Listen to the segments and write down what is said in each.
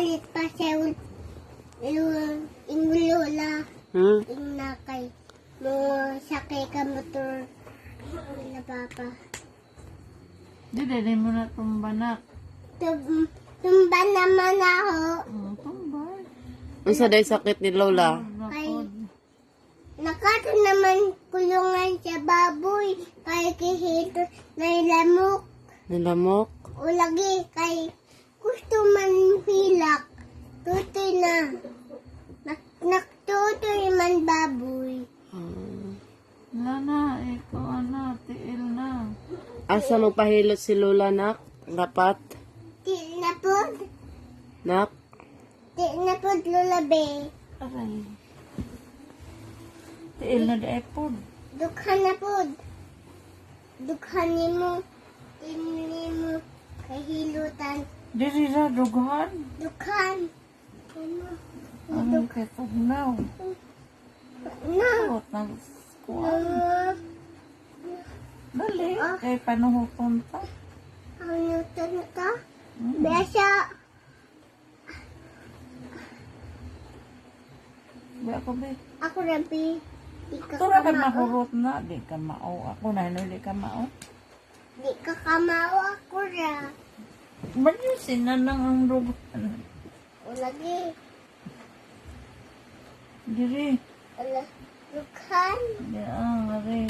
palit pa siya yung lola. Yung nakay. Mo sakay ka motor. Na papa. Di mo na tumbanak. Tumba naman ako. Tumba. Unsa day sakit ni Lola? Kay nakato naman kulungan sa baboy. Kay kihito na lamok. Nilamok? O lagi kay gusto man hilak. Tutoy na. Naktutoy man baboy. Lana, ikaw tiil na. Asa magpahilot si Lola, nak? Dapat? Di na po. Nak? Di na po lulabi. Aray. Tiil na di pod. Dukhan na po. Dukhan ni mo. Ini mo kahilutan. Diri ra dughan. Dukhan. Ano kay tugnaw? Na.Ot nang kuan. Dali, kay panuhupon ta. Ano to na ka? Besa. Di ako be. Ako rabi. Di ka Tura ka kamao. mahurot na. Di ka mao. Ako na hindi ka mao. Di ka kamao ako ra. Manusin na lang ang dughan. O lagi. Diri. Ala. Dukhan. Di ari.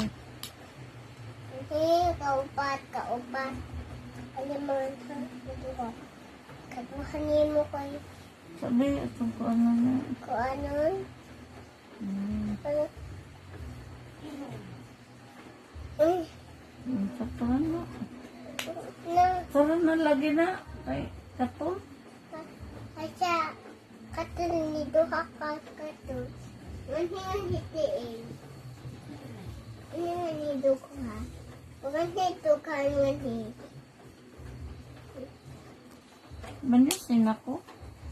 Hindi. Kaupat. Alam mo sa ito ko. Kaduhanin mo kayo. Sabi, ito ko ano na. Kung ano. Ano. Sa tara na. Na. Tara na lagi na. Ay, katol. Kaya, katun ni Duha ka katun. Manhingan hitiin. Manhingan ni Duha. Manhingan Duha manhingan. Manusin ako.